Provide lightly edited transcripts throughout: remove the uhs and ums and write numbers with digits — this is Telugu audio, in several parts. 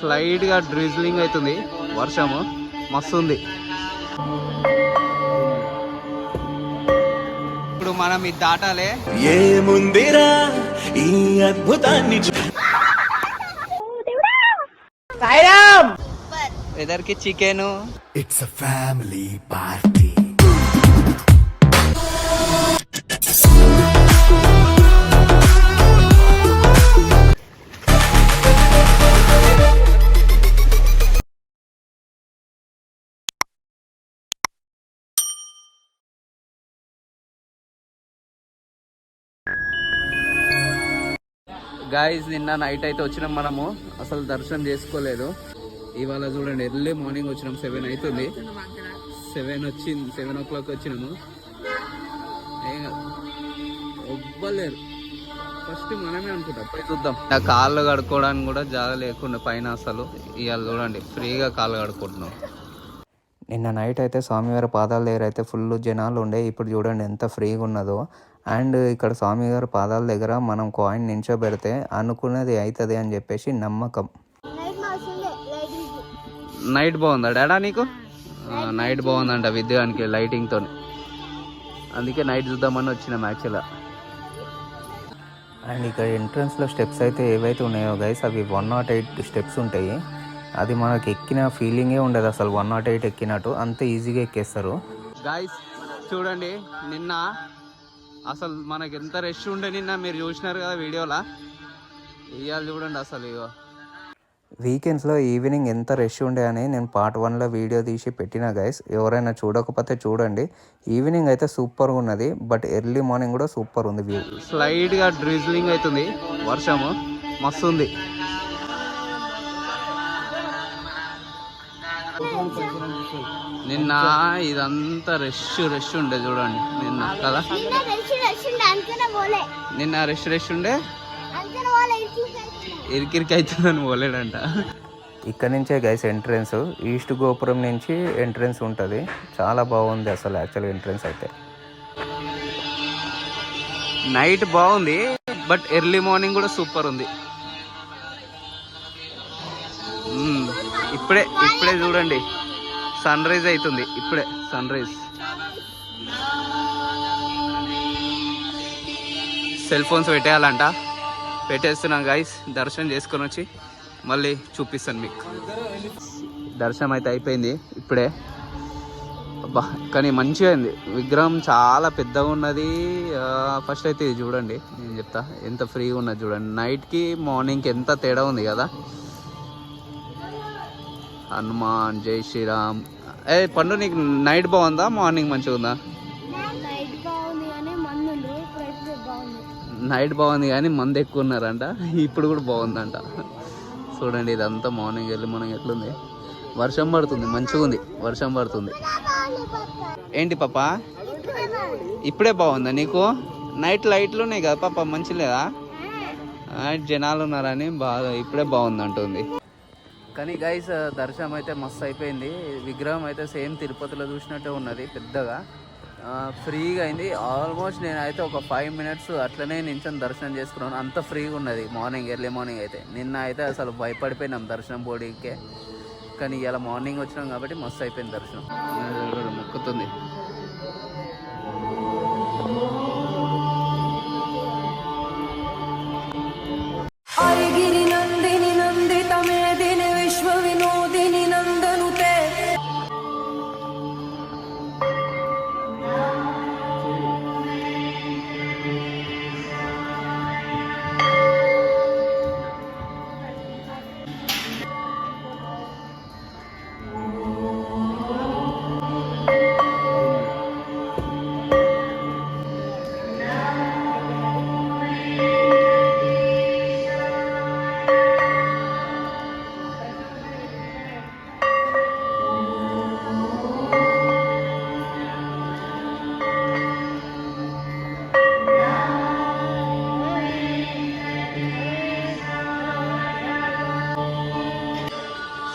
స్లైడ్ గా డ్రిజ్లింగ్ అవుతుంది, వర్షము మస్తు ఉంది. ఇప్పుడు మనం ఇది దాటాలే. ఏముందిరా ఈ అద్భుతాన్ని వెదర్ కి chicken. It's a family party. Guys నిన్న నైట్ అయితే వచ్చినాం మనము, అసలు దర్శనం చేసుకోలేదు. ఇవాళ చూడండి ఎర్లీ మార్నింగ్ వచ్చినాం, 7 అవుతుంది. 7 o'clock వచ్చినాము. ఎవ్వలేరు, ఫస్ట్ మనమే అనుకుంటాం, పోయి చూద్దాం. కాళ్ళు కడుక్కోవడానికి కూడా జాగా లేకుండా పైన అసలు. ఇవాళ చూడండి ఫ్రీగా కాళ్ళు కడుక్కుంటున్నాం. నిన్న నైట్ అయితే స్వామివారి పాదాల దగ్గర అయితే ఫుల్ జనాలు ఉండే. ఇప్పుడు చూడండి ఎంత ఫ్రీగా ఉన్నదో. అండ్ ఇక్కడ స్వామివారి పాదాల దగ్గర మనం కాయిన్ నించోబెడితే అనుకున్నది అవుతుంది అని చెప్పేసి నమ్మకం. నైట్ బాగుందా డాడా నీకు? నైట్ బాగుందంట విద్యానికి లైటింగ్తో, అందుకే నైట్ చూద్దామని వచ్చినాం యాక్చువల్గా. అండ్ ఇక్కడ ఎంట్రన్స్లో స్టెప్స్ అయితే ఏవైతే ఉన్నాయో గైస్, అవి 108 స్టెప్స్ ఉంటాయి. అది మనకి ఎక్కిన ఫీలింగే ఉండదు అసలు, 108 ఎక్కినట్టు అంత ఈజీగా ఎక్కేస్తారు. గైస్ చూడండి నిన్న అసలు మనకి ఎంత రష్ ఉండే, నిన్న మీరు చూసినారు కదా వీడియోలా. ఇవాళ చూడండి అసలు ఇగో వీకెండ్స్లో ఈవినింగ్ ఎంత రష్ ఉండే అని నేను పార్ట్ 1లో వీడియో తీసి పెట్టిన గైస్. ఎవరైనా చూడకపోతే చూడండి. ఈవినింగ్ అయితే సూపర్గా ఉన్నది, బట్ ఎర్లీ మార్నింగ్ కూడా సూపర్ ఉంది వ్యూ. స్లైడ్గా డ్రిజ్లింగ్ అవుతుంది, వర్షము మస్తు ఉంది. నిన్న ఇదంతా రష్ ఉండే చూడండి నిన్న కదా. నిన్న రష్ ఉండే, ఇరికి అవుతుందని పోలేడంట. ఇక్కడ నుంచే గైస్ ఎంట్రన్స్, ఈస్ట్ గోపురం నుంచి ఎంట్రన్స్ ఉంటుంది. చాలా బాగుంది అసలు యాక్చువల్ ఎంట్రన్స్ అయితే. నైట్ బాగుంది, బట్ ఎర్లీ మార్నింగ్ కూడా సూపర్ ఉంది. ఇప్పుడే చూడండి సన్ రైజ్ అవుతుంది, ఇప్పుడే సన్ రైజ్. సెల్ ఫోన్స్ పెట్టేయాలంట, పెట్టేస్తున్నాం గైస్. దర్శనం చేసుకొని వచ్చి మళ్ళీ చూపిస్తాను మీకు. దర్శనం అయితే అయిపోయింది ఇప్పుడే. అబ్బా కానీ మంచిగా అయింది, విగ్రహం చాలా పెద్దగా ఉన్నది. ఫస్ట్ అయితే ఇది చూడండి, నేను చెప్తా ఎంత ఫ్రీగా ఉన్నది చూడండి. నైట్కి మార్నింగ్కి ఎంత తేడా ఉంది కదా. హనుమాన్ జై శ్రీరామ్. పండు నీకు నైట్ బాగుందా మార్నింగ్ మంచిగా ఉందా? నైట్ బాగుంది కానీ మంది ఎక్కువ ఉన్నారంట, ఇప్పుడు కూడా బాగుందంట. చూడండి ఇదంతా మార్నింగ్ వెళ్ళి మనం ఎట్లుంది. వర్షం పడుతుంది, మంచిగా ఉంది, వర్షం పడుతుంది. ఏంటి పాప ఇప్పుడే బాగుందా నీకు? నైట్ లైట్లు ఉన్నాయి కదా పాప, మంచి లేదా? జనాలు ఉన్నారని బాగా ఇప్పుడే బాగుంది అంటుంది. కానీ గైస్ దర్శనం అయితే మస్తు అయిపోయింది. విగ్రహం అయితే సేమ్ తిరుపతిలో చూసినట్టే ఉన్నది, పెద్దగా ఫ్రీగా అయింది. ఆల్మోస్ట్ నేనైతే ఒక 5 minutes అట్లనే నించొని దర్శనం చేసుకున్నాను, అంత ఫ్రీగా ఉన్నది మార్నింగ్, ఎర్లీ మార్నింగ్ అయితే. నిన్న అయితే అసలు భయపడిపోయినాం దర్శనం బోర్డుకే, కానీ ఇలా మార్నింగ్ వచ్చినాం కాబట్టి మస్తు అయిపోయింది దర్శనం. మొక్కుతుంది.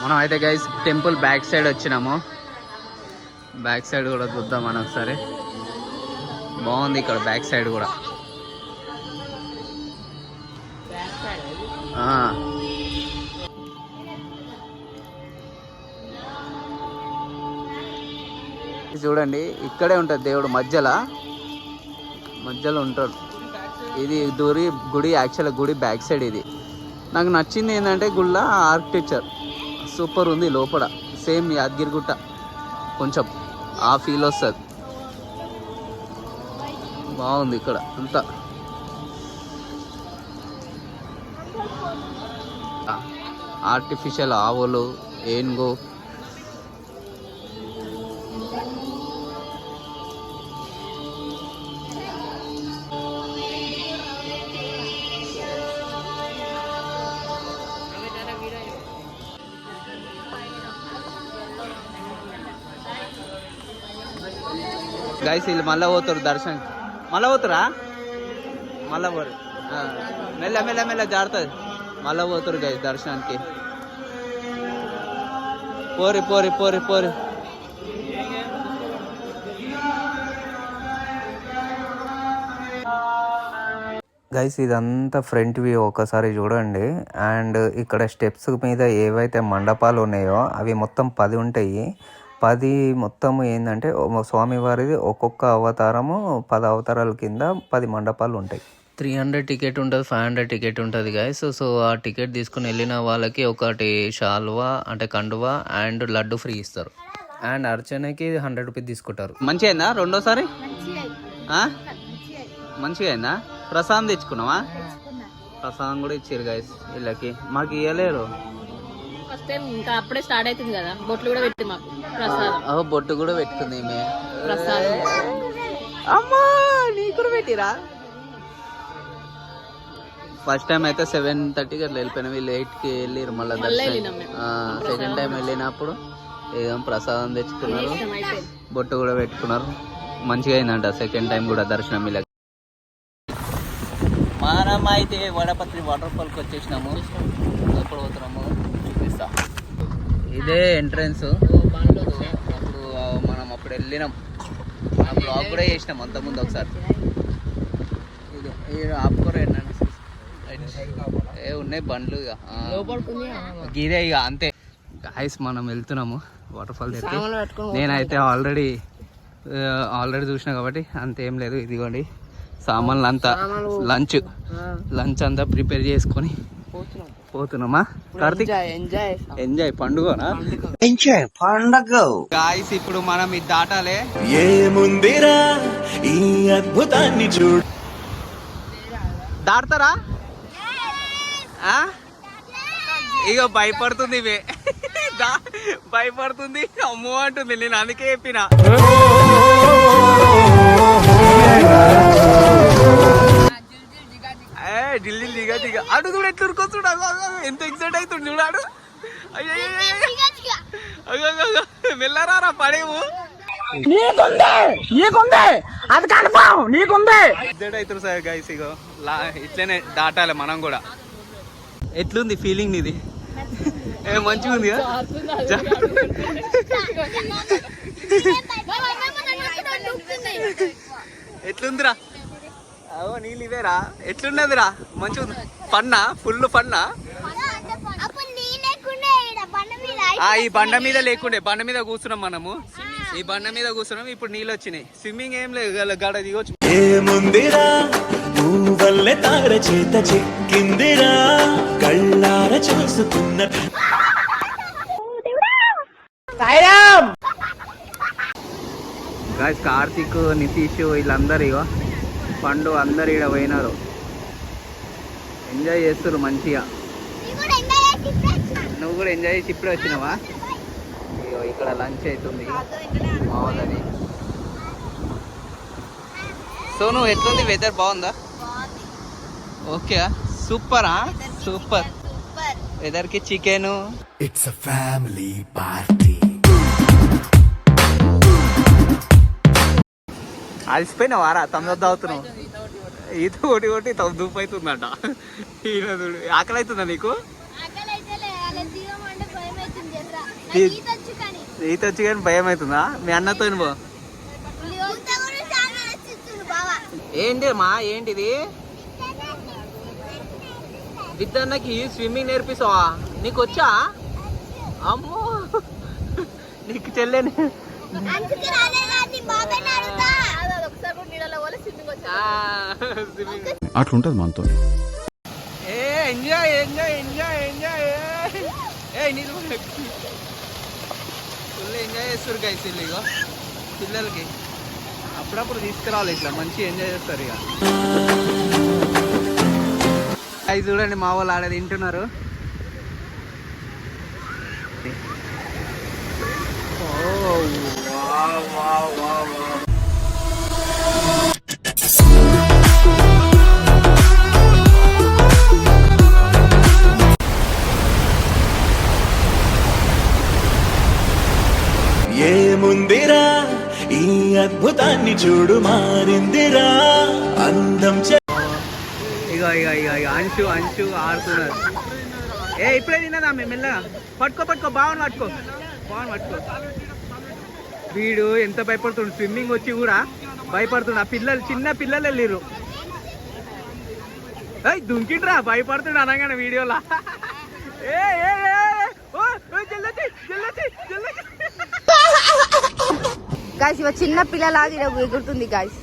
మనం అయితే గైస్ టెంపుల్ బ్యాక్ సైడ్ వచ్చినాము. బ్యాక్ సైడ్ కూడా చూద్దాం మనం ఒకసారి. బాగుంది ఇక్కడ బ్యాక్ సైడ్ కూడా. చూడండి ఇక్కడే ఉంటుంది దేవుడు మధ్యలో ఉంటాడు. ఇది గుడి యాక్చువల్గా గుడి బ్యాక్ సైడ్. ఇది నాకు నచ్చింది ఏంటంటే గుళ్ళ ఆర్కిటెక్చర్ సూపర్ ఉంది. లోపల సేమ్ యాదగిరిగుట్ట కొంచెం ఆ ఫీల్ వస్తుంది. బాగుంది ఇక్కడ అంతా. ఆర్టిఫిషియల్ ఆవులు, ఏనుగు, గైస్ వీళ్ళు మళ్ళీ పోతారు దర్శనానికి. మళ్ళీ పోతారా? మళ్ళీ పోరు. మెల్ల మెల్ల మెల్ల జారుతుంది. మళ్ళీ పోతారు గైస్ దర్శనానికి. పోరి పోరి పోరి పోరి. గైస్ ఇదంతా ఫ్రంట్ వ్యూ ఒకసారి చూడండి. అండ్ ఇక్కడ స్టెప్స్ మీద ఏవైతే మండపాలు ఉన్నాయో అవి మొత్తం 10 ఉంటాయి. 10 మొత్తము ఏంటంటే స్వామివారిది ఒక్కొక్క అవతారము 10 అవతారాల కింద 10 మండపాలు ఉంటాయి. 300 టికెట్ ఉంటుంది, 500 టికెట్ ఉంటుంది గైస్. సో ఆ టికెట్ తీసుకుని వెళ్ళిన వాళ్ళకి ఒకటి షాల్వా అంటే కండువా అండ్ లడ్డు ఫ్రీ ఇస్తారు. అండ్ అర్చనకి 100 రూపీస్ తీసుకుంటారు. మంచిగా అయిందా రెండోసారి? మంచిగా అయిందా? ప్రసాదం తెచ్చుకున్నావా? ప్రసాదం కూడా ఇచ్చారు గైస్ వీళ్ళకి. మాకు ఇవ్వలేరు. ఇంకా అప్పుడే స్టార్ట్ అవుతుంది కదా. బొట్లు కూడా పెట్టి మాకు ప్రసాదం. బొట్టు కూడా పెట్టుకుంది ఈమె. ప్రసాదం అమ్మా నీకు కూడా పెట్టిరా? ఫస్ట్ టైం అయితే 7:30కి అట్లా వెళ్ళిపోయినా. వీళ్ళు 8కి వెళ్ళారు మళ్ళీ. సెకండ్ టైం వెళ్ళినప్పుడు ఏదో ప్రసాదం తెచ్చుకున్నారు, బొట్టు కూడా పెట్టుకున్నారు. మంచిగా అయిందంట సెకండ్ టైం కూడా దర్శనం. వీళ్ళకి మనం అయితే వడపత్రి వాటర్ ఫాల్కి వచ్చేసినాము. ఎప్పుడు పోతున్నాము చూపిస్తా. ఇదే ఎంట్రన్స్. అప్పుడు మనం అప్పుడు వెళ్ళినాం. ఆ బ్లాగ్ కూడా చేసినాం అంతకుముందు ఒకసారి. ఇది ఆపుకోరు ఉన్నాయి బండ్లు ఇదే ఇక అంతే. గాయస్ మనం వెళ్తున్నాము వాటర్ ఫాల్ దగ్గరికి. నేనైతే ఆల్రెడీ చూసిన కాబట్టి అంతేం లేదు. ఇదిగోండి సామాన్లు అంతా లంచ్ అంతా ప్రిపేర్ చేసుకొని పోతున్నామా కార్తీక్? ఎంజాయ్ పండుగనా? గాయస్ ఇప్పుడు మనం ఇది దాటాలే. ఏముందిరా ఈ అద్భుతాన్ని చూడు. దాడతారా? ఇక భయపడుతుంది ఇవే. భయపడుతుంది అమ్మో అంటుంది. నేను అందుకే చెప్పిన. ఢిల్లీ దిగ అడు చూడు ఎట్లు ఉరుకొచ్చుడు. ఎంత ఎక్సైట్ అవుతుంది చూడాడు. మెల్లరారా పడేవు. ఎక్సైట్ అవుతుంది సార్ గైస్. ఇగో ఇట్లనే దాటాలి మనం కూడా. ఎట్లుంది ఫీలింగ్ నీది? మంచిగా ఉంది. ఎట్లుందిరా? నీళ్ళు ఇవేరా? ఎట్లున్నదిరా? మంచిగా ఫన్నా? ఫుల్ ఫన్నా? ఈ బండ మీద లేకుండే బండ మీద కూర్చున్నాం మనము. ఈ బండ మీద కూర్చున్నాం. ఇప్పుడు నీళ్ళు వచ్చినాయి. స్విమ్మింగ్ ఏం లేదు, గడ దిగొచ్చు. ఏముందిరా వల్లే తార చేత చిక్కిందిరా కళ్ళార చూసుకున్న. కార్తీక్, నితీష్ వీళ్ళందరూ ఇగో పండు అందరు ఇక్కడ పోయినారు. ఎంజాయ్ చేస్తారు మంచిగా. నువ్వు కూడా ఎంజాయ్ చేసి ఇప్పుడే వచ్చినావా? ఇగో ఇక్కడ లంచ్ అవుతుంది బాగుందని. సో నువ్వు ఎట్లుంది? వెదర్ బాగుందా? ఓకే సూపరా? సూపర్ వెదర్ కి chicken. It's a family party. అలసిపోయినా వారా? తొమ్మిది అవుతున్నావు. ఈత కొట్టి కొట్టి దూపు అవుతుందంట. ఆకలి అవుతుందా నీకు? ఈత వచ్చి కానీ భయం అవుతుందా? మీ అన్నతో పో. ఏంటి మా ఏంటిది? విద్దన్నకి స్విమ్మింగ్ నేర్పిస్తావా? నీకు వచ్చా? అమ్మో నీకు ఒకసారి కూడా నీళ్ళలో పోలే స్విమ్మింగ్ వచ్చా. అట్లుంటది మనతో. ఏ ఎంజాయ్ ఎంజాయ్ ఎంజాయ్ ఎంజాయ్. ఏ నీళ్ళు ఫుల్ ఎంజాయ్ చేస్తారు గైస్ వీళ్ళు. ఇగో పిల్లలకి అప్పుడప్పుడు తీసుకురావాలి, ఇట్లా మంచిగా ఎంజాయ్ చేస్తారు ఇక. అవి చూడండి మా వాళ్ళు ఆడ తింటున్నారు. ఏముందిరా ఈ అద్భుతాన్ని చూడు, మారిందిరా అందం. ఇక ఇక ఇక ఇక అంచు అంచు ఆడుతున్నారు. ఏ ఇప్పుడే తిన్నదా మేము మెల్లగా. పట్టుకో పట్టుకో బావని పట్టుకో, బావని పట్టుకో. వీడు ఎంత భయపడుతుండు, స్విమ్మింగ్ వచ్చి కూడా భయపడుతుండు. ఆ పిల్లలు చిన్న పిల్లలు వెళ్ళిర్రు. ఏయ్ దుంకిండ్రా భయపడుతుండు అనగానే వీడియోలా. ఏ ఏ జల్లొచ్చి జల్లొచ్చి జల్లొచ్చి. గాయస్ ఇవ చిన్న పిల్లలాగా ఎగురుతుంది గాయస్.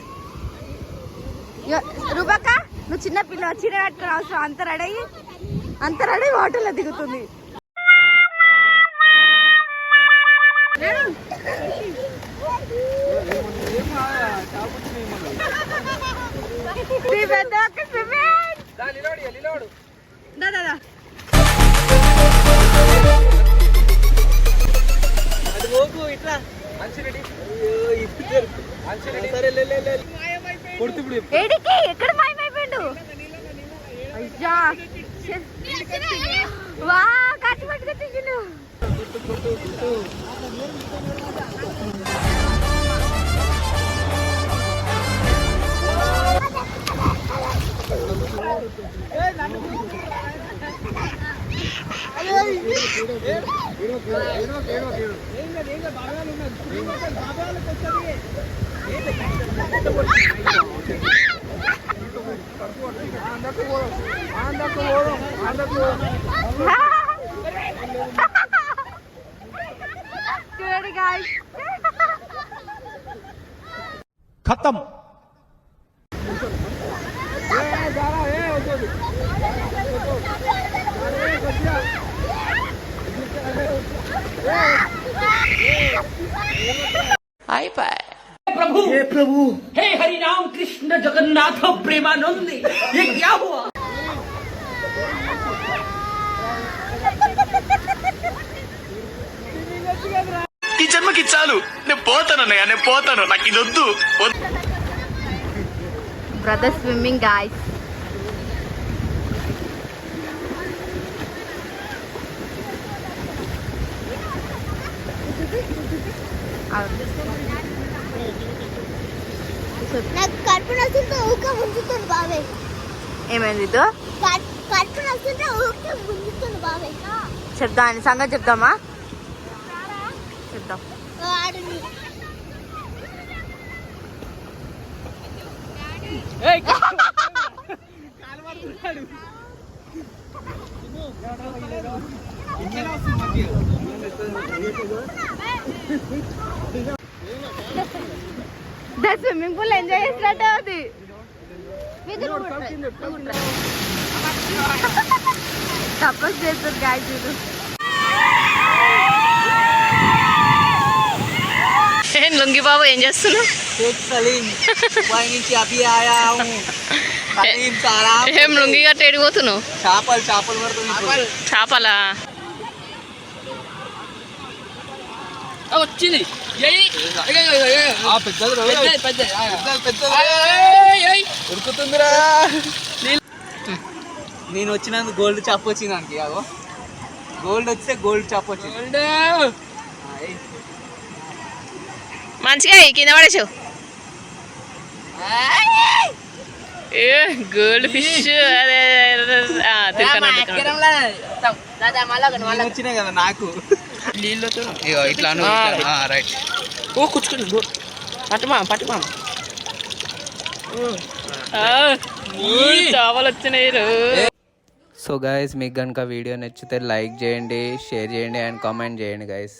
రూపక్క నువ్వు చిన్న పిల్ల చీర కట్టుకుని అవసరం. అంత రెడీ వాటర్లో దిగుతుంది. ఇట్లా ఏడికి ఎక్కడ మాయమైపోయిండు? అయ్యా వా కట్టి పట్టుకు తిండు. ఖతం. प्रभु हे प्रभु हे हरि राम कृष्ण जगन्नाथ प्रेमानंद ये क्या हुआ? ఈ జన్మకి చాలు, నేను పోతానన్నయ్య, నేను పోతాను, నాకు ఇది వద్దు. Brother swimming guys. నాకు కడుపు నొస్తుంటే ఊక ముంచుతుంది బాబాయ్. ఏమైంది? కడుపు నొస్తుంటే ఊక ముంచుతుంది బాబాయ్. చెప్దా అని సంగతి చెప్దామా? చెప్దాం. ఆడుని స్విమ్మింగ్ పూల్ ఎంజాయ్ చేసినట్టే అది. తపస్సు చేస్తారు గాయస్ ఇది. లుంగి బాబు ఏం చేస్తున్నావు? ఏం లుంగి గట్ట ఎడిపోతున్నావు? చేపలు చేపలు పడుతుంది. చేపలా వచ్చింది. ఉరుకుతుందిరా. నేను వచ్చినందుకు గోల్డ్ చాప్ వచ్చింది దానికి. అగో గోల్డ్ వస్తే గోల్డ్ చాప్ వచ్చింది. మంచిగా కింద పడేసావు. Gold fish. అదే వచ్చినాయి కదా నాకు నీళ్ళతో. ఇట్లా రైట్. ఓ కూర్చుని పట్టుమా పట్టుమా. చేపలు వచ్చినాయి. సో గైస్ మీకు కనుక వీడియో నచ్చితే లైక్ చేయండి, షేర్ చేయండి అండ్ కామెంట్ చేయండి గైస్.